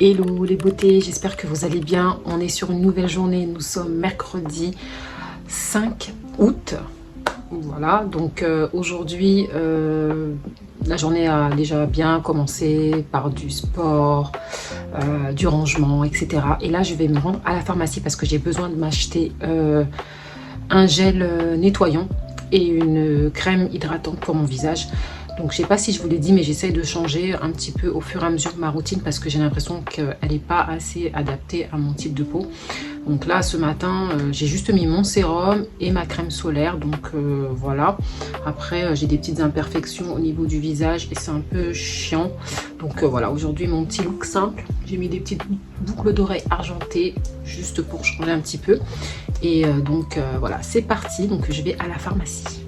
Hello les beautés, j'espère que vous allez bien. On est sur une nouvelle journée, nous sommes mercredi 5 août. Voilà, donc aujourd'hui, la journée a déjà bien commencé par du sport, du rangement, etc. Et là, je vais me rendre à la pharmacie parce que j'ai besoin de m'acheter un gel nettoyant et une crème hydratante pour mon visage. Donc je sais pas si je vous l'ai dit, mais j'essaye de changer un petit peu au fur et à mesure ma routine parce que j'ai l'impression qu'elle n'est pas assez adaptée à mon type de peau. Donc là ce matin j'ai juste mis mon sérum et ma crème solaire, donc voilà. Après j'ai des petites imperfections au niveau du visage et c'est un peu chiant. Donc voilà, aujourd'hui mon petit look simple, j'ai mis des petites boucles d'oreilles argentées juste pour changer un petit peu. Et donc voilà, c'est parti, donc je vais à la pharmacie.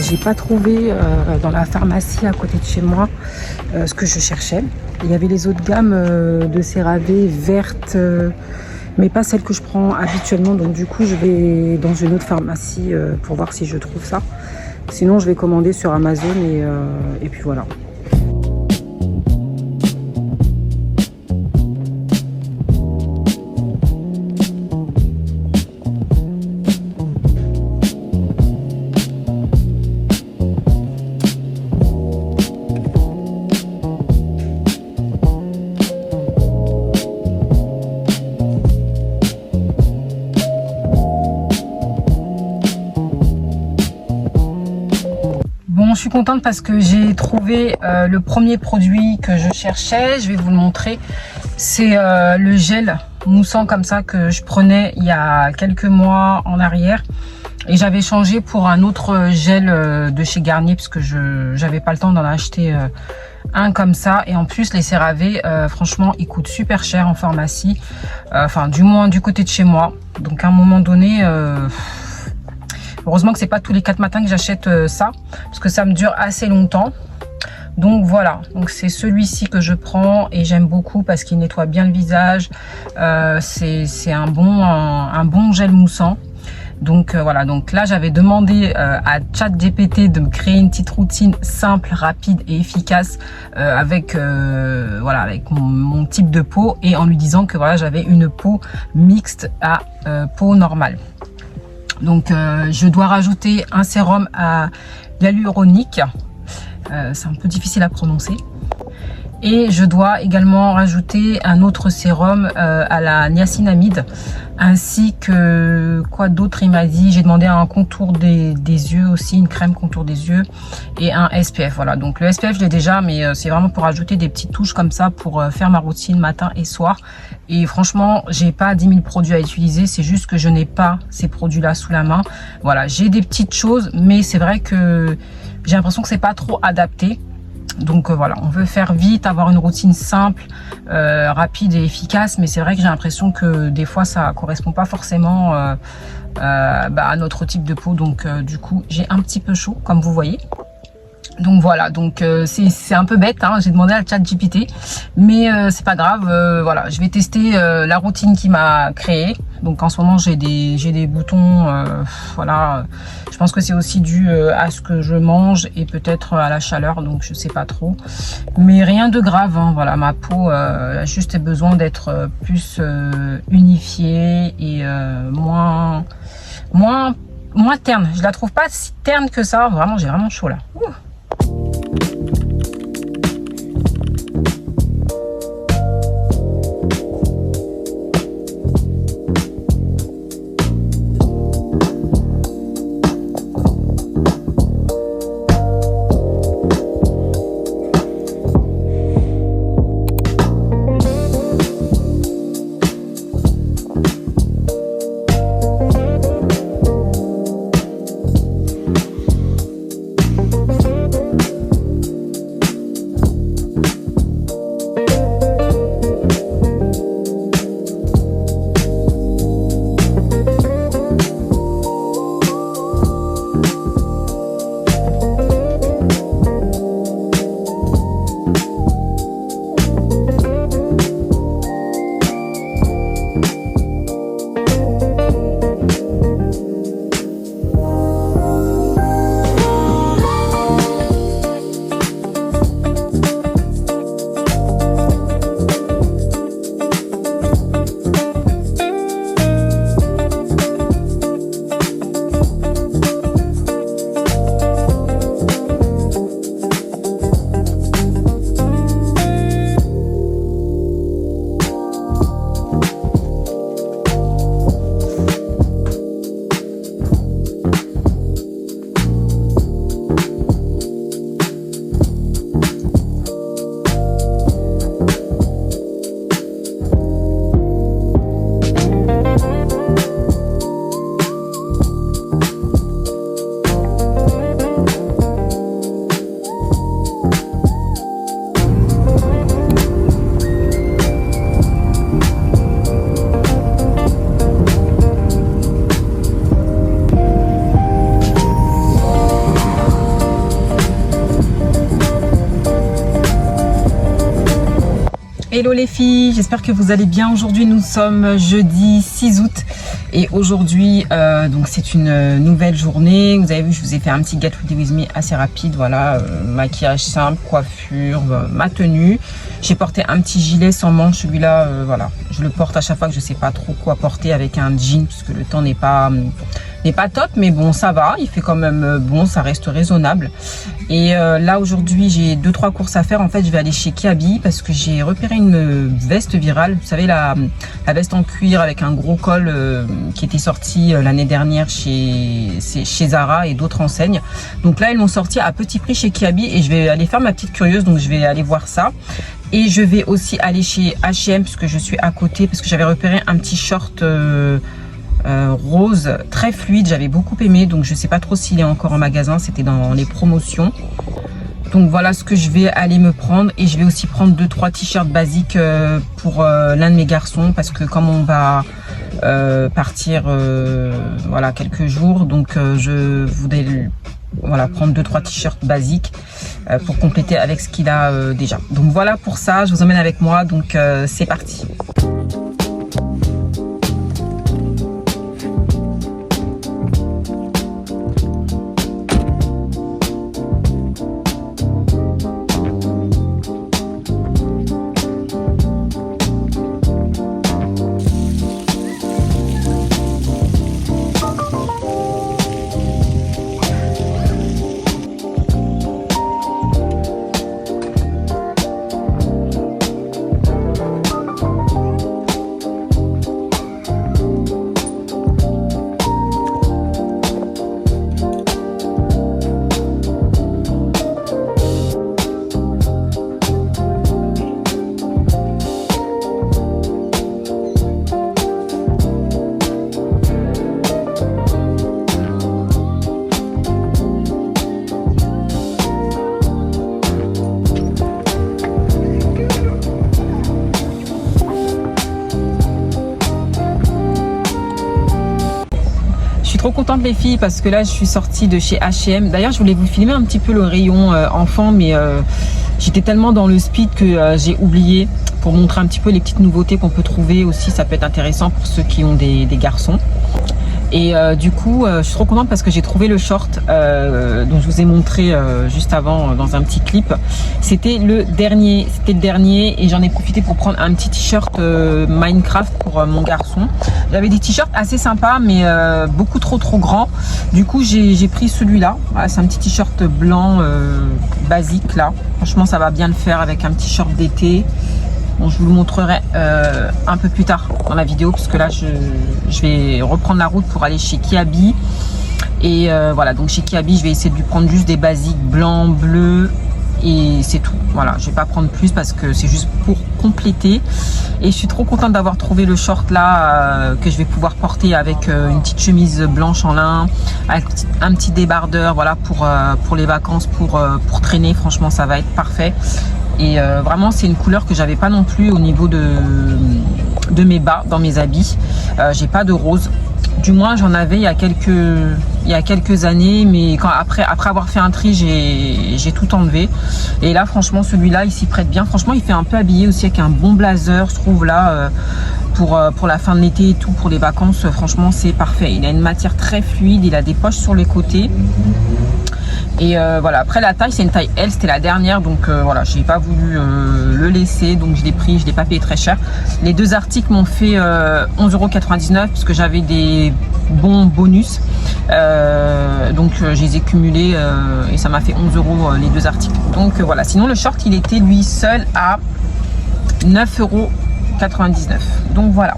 J'ai pas trouvé dans la pharmacie à côté de chez moi ce que je cherchais. Il y avait les autres gammes de CeraVe vertes, mais pas celles que je prends habituellement. Donc du coup, je vais dans une autre pharmacie pour voir si je trouve ça. Sinon, je vais commander sur Amazon et puis voilà. Bon, je suis contente parce que j'ai trouvé le premier produit que je cherchais. Je vais vous le montrer. C'est le gel moussant comme ça que je prenais il y a quelques mois en arrière. Et j'avais changé pour un autre gel de chez Garnier parce que je n'avais pas le temps d'en acheter un comme ça. Et en plus, les CeraVe, franchement, ils coûtent super cher en pharmacie. Enfin, du moins du côté de chez moi. Donc à un moment donné... heureusement que c'est pas tous les 4 matins que j'achète ça, parce que ça me dure assez longtemps. Donc voilà, donc c'est celui-ci que je prends et j'aime beaucoup parce qu'il nettoie bien le visage. C'est un bon gel moussant. Donc voilà, donc là j'avais demandé à ChatGPT de me créer une petite routine simple, rapide et efficace avec voilà, avec mon type de peau, et en lui disant que voilà, j'avais une peau mixte à peau normale. Donc je dois rajouter un sérum à hyaluronique, c'est un peu difficile à prononcer, et je dois également rajouter un autre sérum à la niacinamide, ainsi que quoi d'autre il m'a dit. J'ai demandé un contour des yeux aussi, une crème contour des yeux et un SPF. Voilà, donc le SPF je l'ai déjà, mais c'est vraiment pour ajouter des petites touches comme ça pour faire ma routine matin et soir. Et franchement, j'ai pas 10 000 produits à utiliser, c'est juste que je n'ai pas ces produits là sous la main. Voilà, j'ai des petites choses, mais c'est vrai que j'ai l'impression que c'est pas trop adapté. Donc voilà, on veut faire vite, avoir une routine simple, rapide et efficace, mais c'est vrai que j'ai l'impression que des fois ça correspond pas forcément à notre type de peau. Donc du coup j'ai un petit peu chaud comme vous voyez. Donc voilà, donc c'est un peu bête, hein, j'ai demandé à ChatGPT, mais c'est pas grave. Voilà, je vais tester la routine qu'il m'a créée. Donc en ce moment j'ai des boutons, voilà. Je pense que c'est aussi dû à ce que je mange et peut-être à la chaleur, donc je sais pas trop. Mais rien de grave, hein, voilà, ma peau a juste besoin d'être plus unifiée et moins terne. Je la trouve pas si terne que ça, vraiment, j'ai vraiment chaud là. Ouh. Hello les filles, j'espère que vous allez bien. Aujourd'hui nous sommes jeudi 6 août et aujourd'hui donc c'est une nouvelle journée. Vous avez vu, je vous ai fait un petit Get Ready With Me assez rapide. Voilà, maquillage simple, coiffure, ma tenue. J'ai porté un petit gilet sans manche, celui-là voilà, je le porte à chaque fois que je sais pas trop quoi porter avec un jean puisque le temps n'est pas top, mais bon ça va, il fait quand même bon, ça reste raisonnable. Et là aujourd'hui j'ai 2-3 courses à faire. En fait je vais aller chez Kiabi parce que j'ai repéré une veste virale, vous savez la veste en cuir avec un gros col qui était sortie l'année dernière chez Zara et d'autres enseignes. Donc là ils l'ont sorti à petit prix chez Kiabi et je vais aller faire ma petite curieuse, donc je vais aller voir ça. Et je vais aussi aller chez H&M puisque je suis à côté, parce que j'avais repéré un petit short rose très fluide, j'avais beaucoup aimé, donc je sais pas trop s'il est encore en magasin, c'était dans les promotions. Donc voilà ce que je vais aller me prendre, et je vais aussi prendre 2-3 t-shirts basiques pour l'un de mes garçons, parce que comme on va partir voilà quelques jours, donc je voudrais voilà prendre 2-3 t-shirts basiques pour compléter avec ce qu'il a déjà. Donc voilà pour ça, je vous emmène avec moi, donc c'est parti. Trop contente les filles parce que là je suis sortie de chez H&M. D'ailleurs je voulais vous filmer un petit peu le rayon enfant, mais j'étais tellement dans le speed que j'ai oublié, pour montrer un petit peu les petites nouveautés qu'on peut trouver aussi. Ça peut être intéressant pour ceux qui ont des garçons. Et du coup je suis trop contente parce que j'ai trouvé le short dont je vous ai montré juste avant dans un petit clip. C'était le dernier et j'en ai profité pour prendre un petit t-shirt Minecraft pour mon garçon. J'avais des t-shirts assez sympas mais beaucoup trop grands. Du coup j'ai pris celui-là. Voilà, c'est un petit t-shirt blanc basique là. Franchement ça va bien le faire avec un petit short d'été. Bon, je vous le montrerai un peu plus tard dans la vidéo, parce que là je vais reprendre la route pour aller chez Kiabi. Et voilà, donc chez Kiabi je vais essayer de lui prendre juste des basiques blancs, bleus, et c'est tout. Voilà, je vais pas prendre plus parce que c'est juste pour compléter. Et je suis trop contente d'avoir trouvé le short là que je vais pouvoir porter avec une petite chemise blanche en lin, avec un petit débardeur, voilà, pour les vacances, pour traîner. Franchement ça va être parfait. Et vraiment c'est une couleur que j'avais pas non plus au niveau de mes bas dans mes habits. J'ai pas de rose, du moins j'en avais il y a quelques années, mais après avoir fait un tri j'ai tout enlevé. Et là franchement celui-là il s'y prête bien. Franchement il fait un peu habillé aussi avec un bon blazer, je trouve là pour la fin de l'été et tout, pour les vacances. Franchement c'est parfait, il a une matière très fluide, il a des poches sur les côtés. Et voilà, après la taille c'est une taille L, c'était la dernière, donc voilà, j'ai pas voulu le laisser, donc je l'ai pris, je l'ai pas payé très cher. Les deux articles m'ont fait 11,99 € parce que j'avais des bons bonus, donc je les ai cumulés et ça m'a fait 11 € les deux articles. Donc voilà, sinon le short il était lui seul à 9,99 €, donc voilà.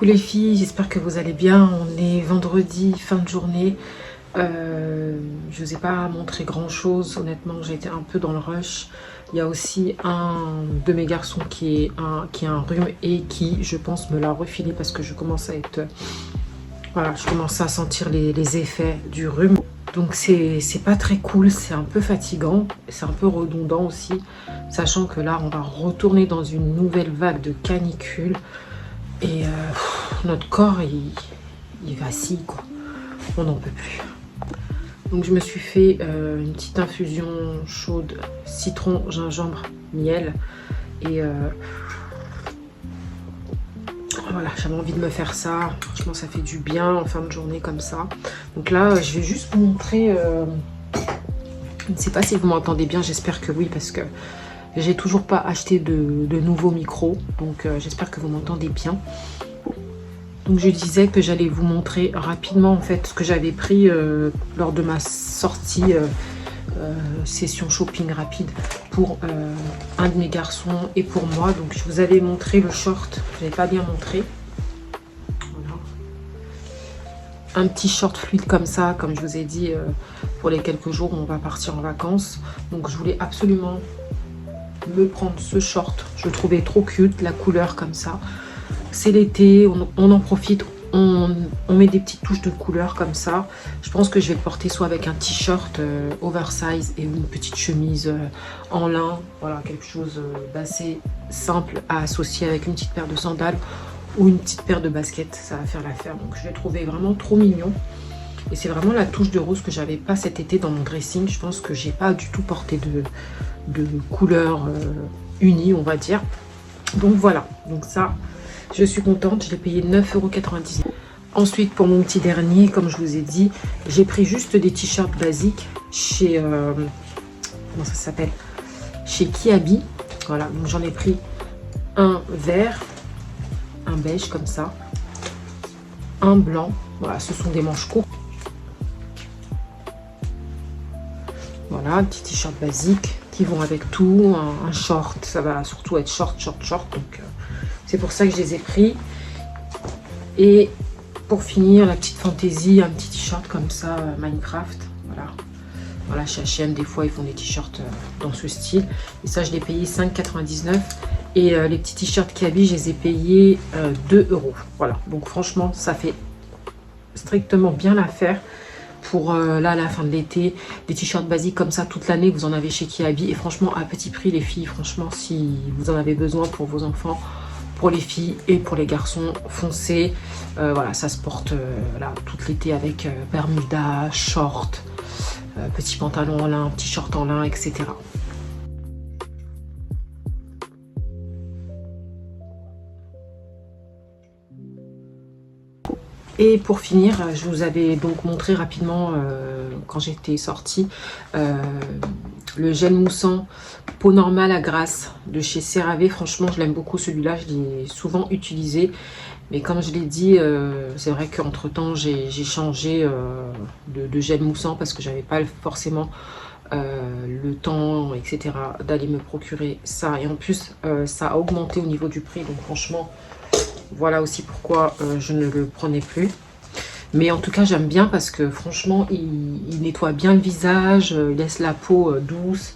les filles, j'espère que vous allez bien. On est vendredi, fin de journée. Je vous ai pas montré grand chose, honnêtement j'ai été un peu dans le rush. Il y a aussi un de mes garçons qui a un rhume et qui je pense me l'a refilé parce que je commence à être... Voilà, je commence à sentir les effets du rhume. Donc c'est pas très cool, c'est un peu fatigant, c'est un peu redondant aussi. Sachant que là on va retourner dans une nouvelle vague de canicule. Et notre corps il vacille quoi, on n'en peut plus. Donc je me suis fait une petite infusion chaude, citron, gingembre, miel. Et voilà, j'avais envie de me faire ça. Franchement ça fait du bien en fin de journée comme ça. Donc là je vais juste vous montrer, je ne sais pas si vous m'entendez bien, j'espère que oui parce que j'ai toujours pas acheté de nouveaux micros. Donc j'espère que vous m'entendez bien. Donc je disais que j'allais vous montrer rapidement en fait ce que j'avais pris lors de ma sortie session shopping rapide pour un de mes garçons et pour moi. Donc je vous avais montré le short, je n'avais pas bien montré. Voilà. Un petit short fluide comme ça, comme je vous ai dit, pour les quelques jours où on va partir en vacances. Donc je voulais absolument me prendre ce short, je le trouvais trop cute, la couleur comme ça. C'est l'été, on en profite, on met des petites touches de couleur comme ça. Je pense que je vais le porter soit avec un t-shirt oversize et une petite chemise en lin. Voilà, quelque chose d'assez simple à associer avec une petite paire de sandales ou une petite paire de baskets, ça va faire l'affaire. Donc je l'ai trouvé vraiment trop mignon. Et c'est vraiment la touche de rose que j'avais pas cet été dans mon dressing. Je pense que j'ai pas du tout porté de couleur unie, on va dire. Donc voilà, donc ça... Je suis contente, je l'ai payé 9,99 €. Ensuite, pour mon petit dernier, comme je vous ai dit, j'ai pris juste des t-shirts basiques chez... comment ça s'appelle? Chez Kiabi. Voilà, donc j'en ai pris un vert, un beige comme ça, un blanc. Voilà, ce sont des manches courtes. Voilà, un petit t-shirt basique qui vont avec tout. Un short, ça va surtout être short. Donc... c'est pour ça que je les ai pris. Et pour finir, la petite fantaisie, un petit t-shirt comme ça, Minecraft. Voilà. Voilà, chez H&M, des fois, ils font des t-shirts dans ce style. Et ça, je l'ai payé 5,99 €. Et les petits t-shirts Kiabi, je les ai payés 2 €. Voilà. Donc, franchement, ça fait strictement bien l'affaire. Pour là, à la fin de l'été, des t-shirts basiques comme ça toute l'année, vous en avez chez Kiabi. Et franchement, à petit prix, les filles, franchement, si vous en avez besoin pour vos enfants, pour les filles et pour les garçons, foncez. Voilà, ça se porte là, tout l'été avec bermuda, short, petit pantalon en lin, petit short en lin, etc. Et pour finir, je vous avais donc montré rapidement quand j'étais sortie le gel moussant peau normale à grasse de chez CeraVe. Franchement, je l'aime beaucoup celui-là, je l'ai souvent utilisé. Mais comme je l'ai dit, c'est vrai qu'entre temps, j'ai changé de gel moussant parce que j'avais pas forcément le temps, etc. d'aller me procurer ça. Et en plus, ça a augmenté au niveau du prix. Donc franchement... voilà aussi pourquoi je ne le prenais plus. Mais en tout cas, j'aime bien parce que franchement, il nettoie bien le visage, il laisse la peau douce.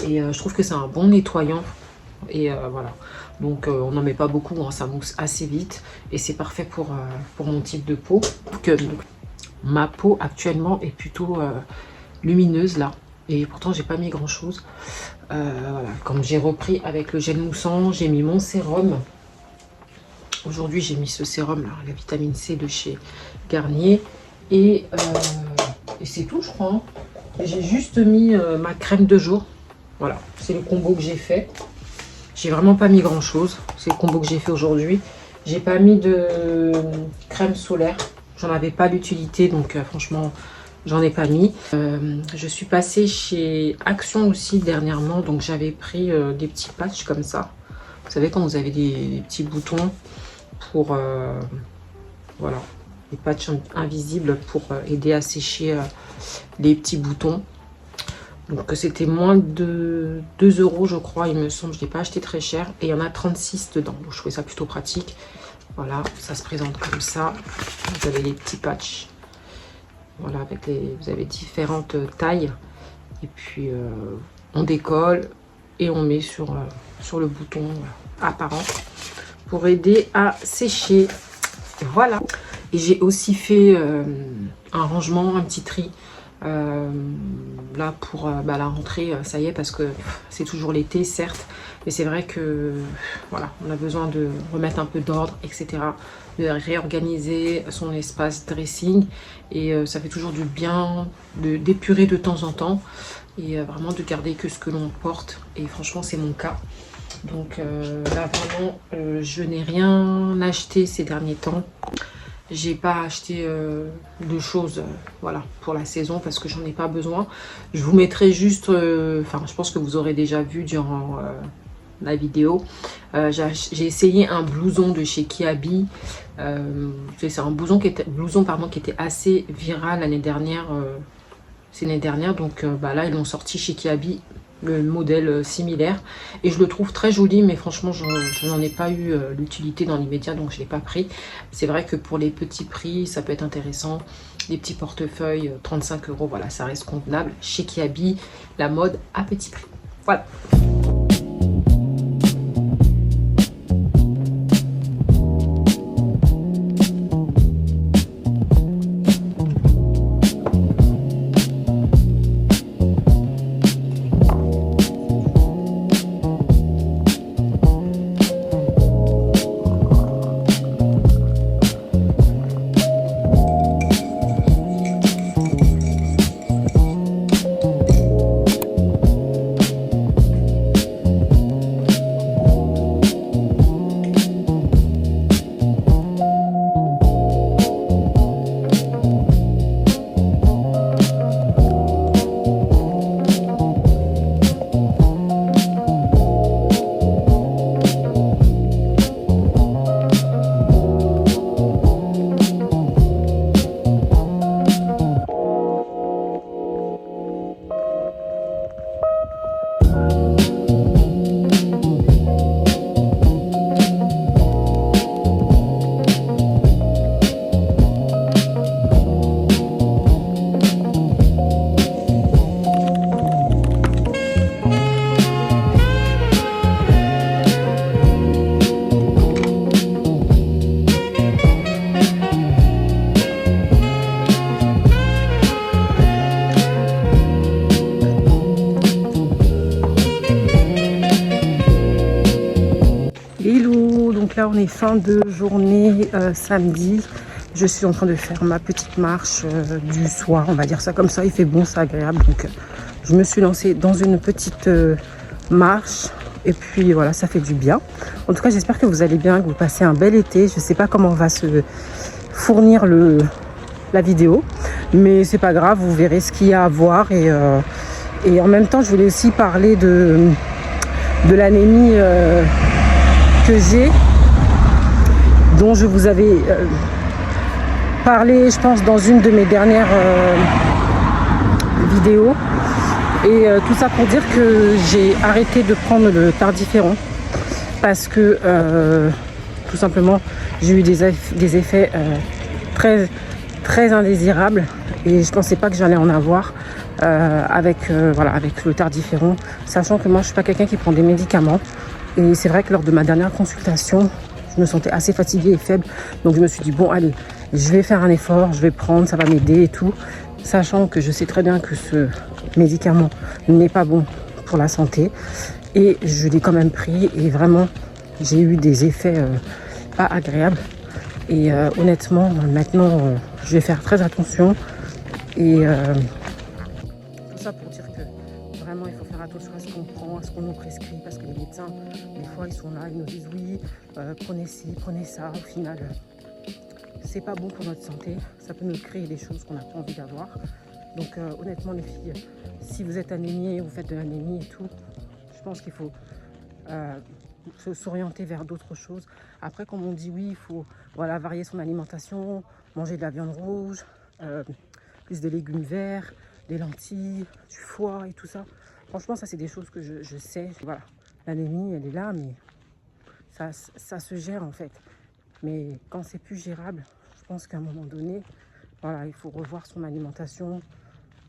Et je trouve que c'est un bon nettoyant. Et voilà. Donc, on n'en met pas beaucoup, hein, ça mousse assez vite. Et c'est parfait pour mon type de peau. Donc, ma peau actuellement est plutôt lumineuse là. Et pourtant, j'ai pas mis grand chose. Voilà. Comme j'ai repris avec le gel moussant, j'ai mis mon sérum. Aujourd'hui, j'ai mis ce sérum là, la vitamine C de chez Garnier. Et c'est tout, je crois. Hein. J'ai juste mis ma crème de jour. Voilà, c'est le combo que j'ai fait. J'ai vraiment pas mis grand chose. C'est le combo que j'ai fait aujourd'hui. J'ai pas mis de crème solaire. J'en avais pas l'utilité, donc franchement, j'en ai pas mis. Je suis passée chez Action aussi dernièrement. Donc j'avais pris des petits patchs comme ça. Vous savez, quand vous avez des petits boutons pour voilà, des patchs invisibles pour aider à sécher les petits boutons. Donc c'était moins de 2 € je crois, il me semble. Je ne l'ai pas acheté très cher et il y en a 36 dedans, donc je trouvais ça plutôt pratique. Voilà, ça se présente comme ça. Vous avez les petits patchs. Voilà, avec vous avez différentes tailles. Et puis, on décolle et on met sur le bouton apparent pour aider à sécher. Et voilà. Et j'ai aussi fait un rangement, un petit tri. Là pour la rentrée, ça y est, parce que c'est toujours l'été, certes, mais c'est vrai que voilà, on a besoin de remettre un peu d'ordre, etc., de réorganiser son espace dressing, et ça fait toujours du bien d'épurer de temps en temps, et vraiment de garder que ce que l'on porte, et franchement c'est mon cas. Donc là vraiment je n'ai rien acheté ces derniers temps. J'ai pas acheté de choses voilà, pour la saison parce que j'en ai pas besoin. Je vous mettrai juste, enfin je pense que vous aurez déjà vu durant la vidéo. J'ai essayé un blouson de chez Kiabi. C'est un blouson qui était assez viral l'année dernière. C'est l'année dernière, donc là ils l'ont sorti chez Kiabi, le modèle similaire, et je le trouve très joli, mais franchement je n'en ai pas eu l'utilité dans l'immédiat, donc je ne l'ai pas pris. C'est vrai que pour les petits prix ça peut être intéressant, les petits portefeuilles 35 €, voilà, ça reste convenable chez Kiabi, la mode à petit prix. Voilà. Donc là on est fin de journée, samedi. Je suis en train de faire ma petite marche du soir, on va dire ça comme ça. Il fait bon, c'est agréable, donc je me suis lancée dans une petite marche, et puis voilà, ça fait du bien. En tout cas j'espère que vous allez bien, que vous passez un bel été. Je sais pas comment va se fournir la vidéo, mais c'est pas grave, vous verrez ce qu'il y a à voir. Et en même temps je voulais aussi parler de l'anémie que j'ai, dont je vous avais parlé, je pense, dans une de mes dernières vidéos. Et tout ça pour dire que j'ai arrêté de prendre le tardiféron parce que tout simplement j'ai eu des effets très, très indésirables, et je pensais pas que j'allais en avoir avec le tardiféron, sachant que moi je suis pas quelqu'un qui prend des médicaments. Et c'est vrai que lors de ma dernière consultation, je me sentais assez fatiguée et faible. Donc je me suis dit, bon allez, je vais faire un effort, je vais prendre, ça va m'aider et tout. Sachant que je sais très bien que ce médicament n'est pas bon pour la santé. Et je l'ai quand même pris, et vraiment, j'ai eu des effets pas agréables. Et honnêtement, maintenant, je vais faire très attention. Et tout ça pour dire que vraiment, il faut faire attention à ce qu'on prend, à ce qu'on nous prescrit, parce que les médecins, des fois, ils sont là, ils nous disent oui, prenez ci, prenez ça. Au final, c'est pas bon pour notre santé. Ça peut nous créer des choses qu'on n'a pas envie d'avoir. Donc honnêtement, les filles, si vous êtes anémiées, vous faites de l'anémie et tout, je pense qu'il faut s'orienter vers d'autres choses. Après, comme on dit, oui, il faut varier son alimentation, manger de la viande rouge, plus de légumes verts, des lentilles, du foie et tout ça. Franchement, ça c'est des choses que je sais. Voilà, l'anémie, elle est là, mais ça se gère en fait. Mais quand c'est plus gérable, je pense qu'à un moment donné, voilà, il faut revoir son alimentation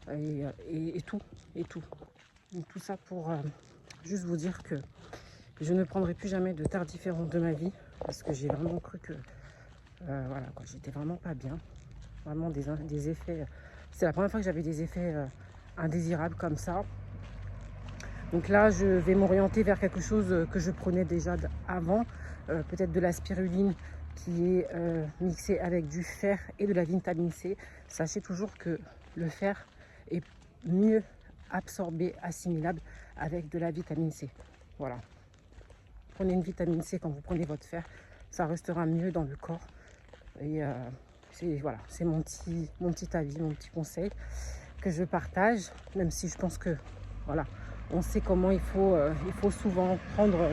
et tout. Donc tout ça pour juste vous dire que je ne prendrai plus jamais de terre différente de ma vie, parce que j'ai vraiment cru que voilà, quoi, j'étais vraiment pas bien. Vraiment des effets. C'est la première fois que j'avais des effets indésirables comme ça. Donc là, je vais m'orienter vers quelque chose que je prenais déjà avant, peut-être de la spiruline qui est mixée avec du fer et de la vitamine C. Sachez toujours que le fer est mieux absorbé, assimilable avec de la vitamine C. Voilà. Prenez une vitamine C quand vous prenez votre fer, ça restera mieux dans le corps. Et voilà, c'est mon petit avis, mon petit conseil que je partage, même si je pense que voilà, on sait comment il faut souvent prendre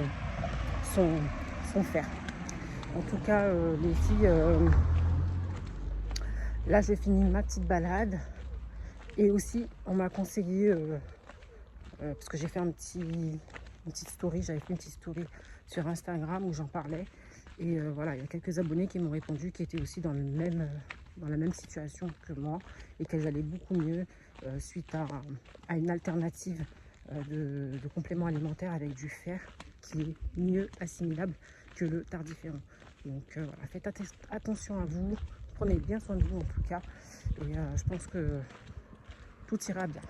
son fer. En tout cas, les filles, là j'ai fini ma petite balade et aussi on m'a conseillé, parce que j'ai fait une petite story, j'avais fait une petite story sur Instagram où j'en parlais. Et voilà, il y a quelques abonnés qui m'ont répondu qui étaient aussi dans la même situation que moi et qu'elles allaient beaucoup mieux suite à une alternative de complément alimentaire avec du fer qui est mieux assimilable que le tardiféron. Donc voilà, faites attention à vous, prenez bien soin de vous en tout cas et je pense que tout ira bien.